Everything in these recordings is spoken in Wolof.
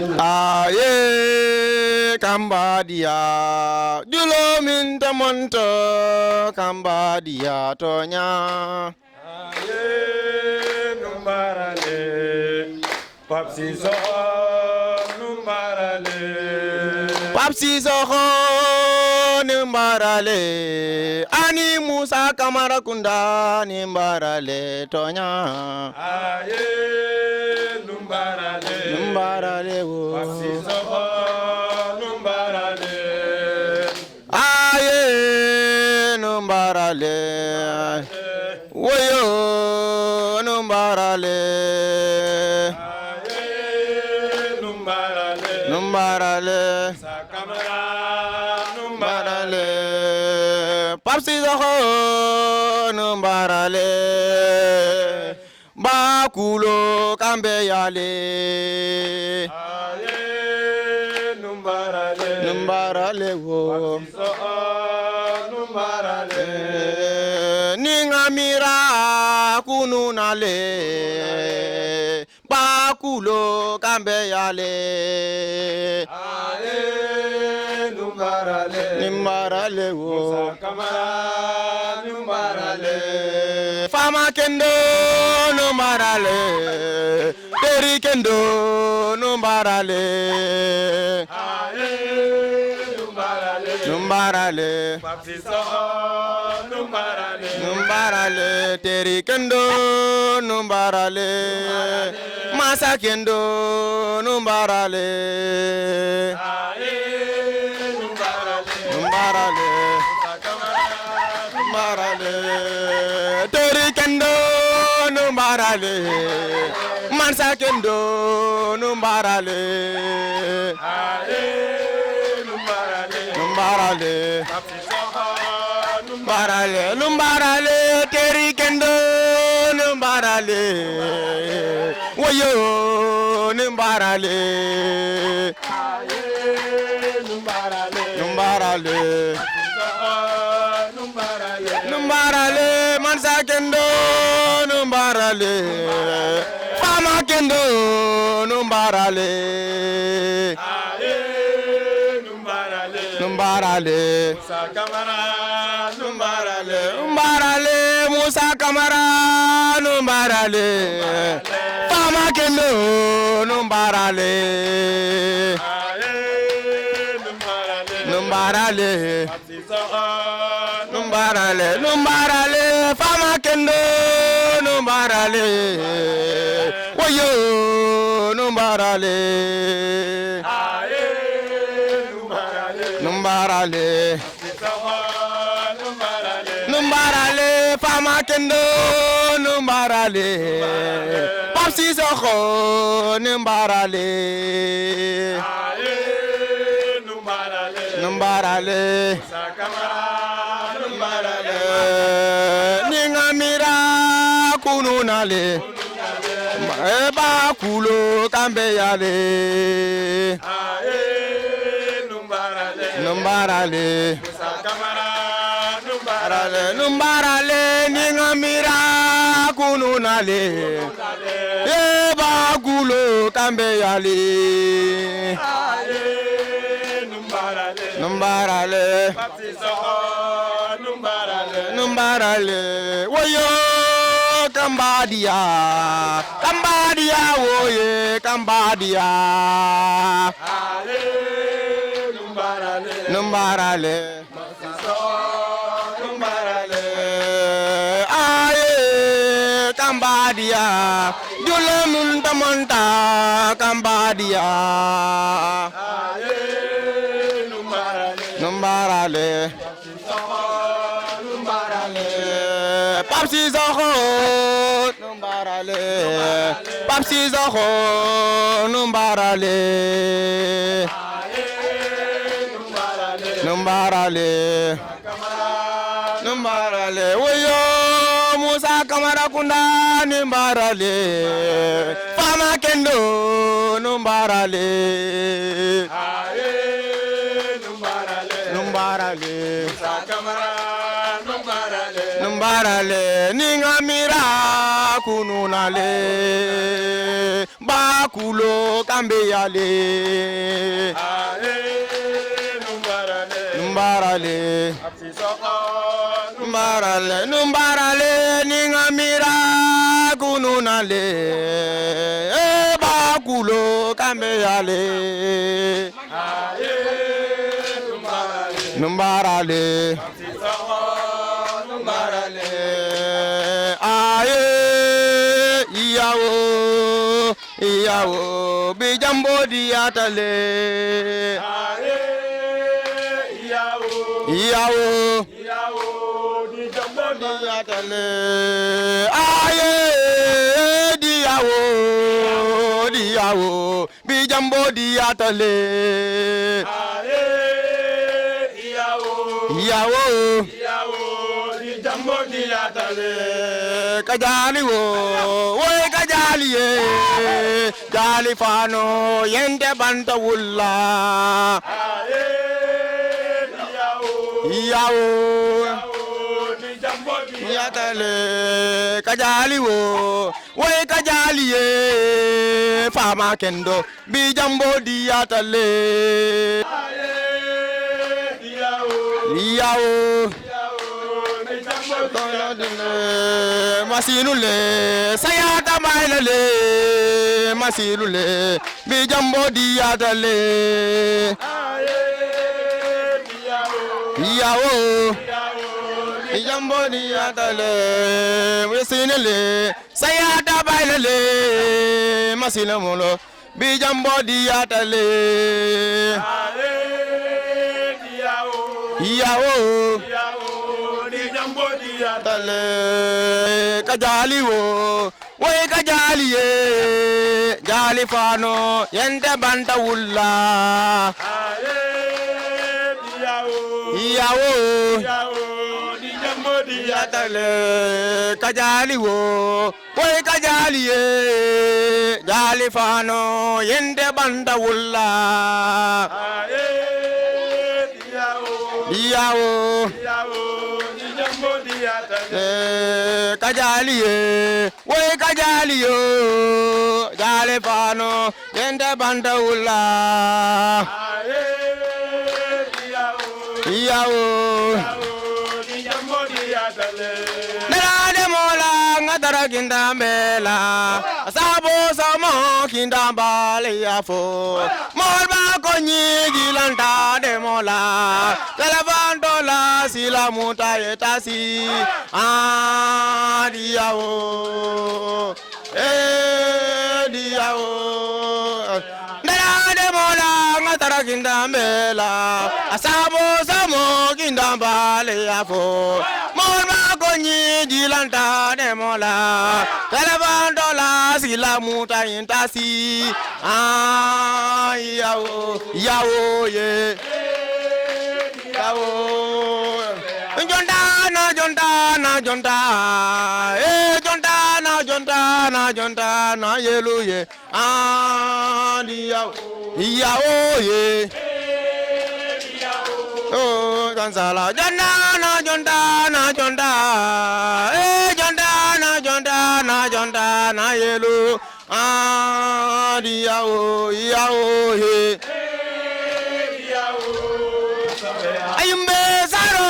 Aye Cambodia Julo min tamonto Cambodia tonya Aye numbarale Papsi so numbarale Papsi Soho nimbarale Ani Musa Kamara Kunda nimbarale tonya Aye numbarale nimbarale wo Papsi so numbarale Aye nimbarale Woyo numbarale Aye numbarale numbarale Sakamara numbarale Papsi Soho numbarale Bakulo kambe yale Aye numbarale numbarale wo so numbarale Ningamira kununale Bakulo kambe yale Aye numbarale nimbarale wo Kamara numbarale Fama kendo numbarale Teri kendo numbarale Aye numbarale numbarale Papsi so numbarale numbarale Teri kendo numbarale Masa kendo numbarale Aye numbarale numbarale numbarale Teri kendo numbarale Masa kendo numbarale Aye numbarale numbarale Papsi so numbarale numbarale Teri kendo numbarale Woyo numbarale Aye numbarale numbarale numbarale numbarale Mansa kendo numbarale Fama kendo numbarale Aye numbarale numbarale Sakamara numbarale numbarale Musa Kamara numbarale Fama kendo numbarale Aye numbarale numbarale Papsi so numbarale numbarale Fama kendo numbarale Woyo numbarale Aye numbarale numbarale so numbarale numbarale Fama kendo numbarale Papsi Soho numbarale Aye numbarale numbarale Sakamara numbarale Ningamira kununale Bakulo kambe yale Aye numbarale numbarale Sakamara numbarale numbarale Ningamira kununale Bakulo kambe yale Aye numbarale numbarale Papsi so numbarale numbarale Woyo Cambodia Cambodia woye Cambodia Aye numbarale numbarale so numbarale Aye Cambodia Jule munta monta Cambodia Aye numbarale numbarale so numbarale Papsi Soho numbarale Papsi Soho numbarale Aye numbarale numbarale Kamara numbarale Woyo Musa Kamara Kunda numbarale Fama kendo numbarale Aye numbarale numbarale Sakamara numbarale numbarale Ningamira kununale kulo kambe yale aye numbarale apsisoko numbarale ningamira kununale ba kulo kambe yale aye numbarale apsisoko aye iyawo bijambo diatale aye iyawo di jambo diatale aye diyawo bijambo diatale aye iyawo di jambo diatale kajali wo kajali ye jali fano yende banta wulla aye iyawo di jambo yatale kajali wo kajali ye fama kendo bi jambo diatale iyawo masilule sayata mailale masilule bi jambo diatale iyawo bi jambo diatale masilule sayata mailale masilamulo bi jambo diatale iyawo di jambo diatale kajali wo kajali ye jali fano yende banta wulla iyawo di jambo diatale kajali wo kajali ye jali fano yende banta wulla iyawo di jambo diatale kajali ye kajali yo jali fano yende banta wulla iyawo di jambo diatale nerade mola ngatara kindambela sabo samo kindambale yafo molba ko nyigilanta de mola telefon dola sila muta yetasi diyawo diyawo nerade mola ngatara kindambela sabo samo kindambale yafo molba ko nyigilanta de mola telefon dola sila muta yetasi yawo ye yawo jonta na yelu ye yawo ye kansala jonta na yelu yawo ye ayimbe saro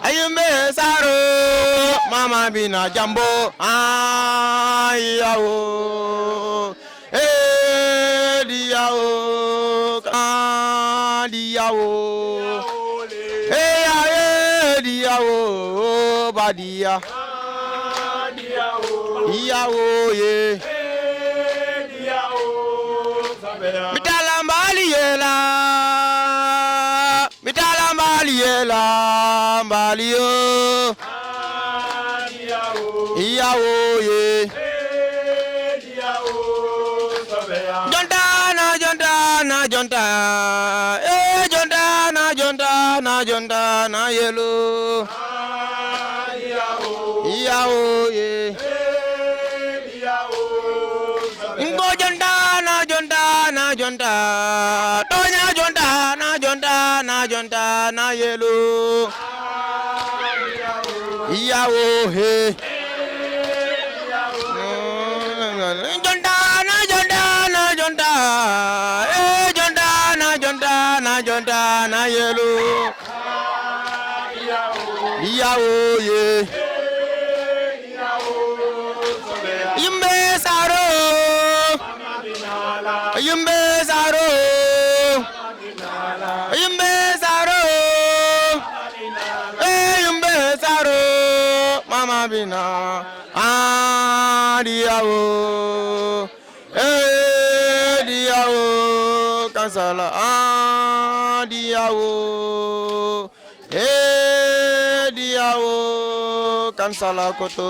ayimbe saro mama bina jambo yawo diyawo diyawo diyawo badia diyawo ye mitala mbali yela mbali yo iyawo ye jonta na yelo iyawo ye ngo jonta tonya jonta na yelo Iyawo he. Jonda na jonda na jonda. Jonda na jonda na jonda na yelo. Iyawo ye. Yimbe saro. Yimbe saro. Yimbe saro. Yimbe saro. Mama bina. Diawo. Diawo. Kansala. Diawo. Diawo. Kansala koto.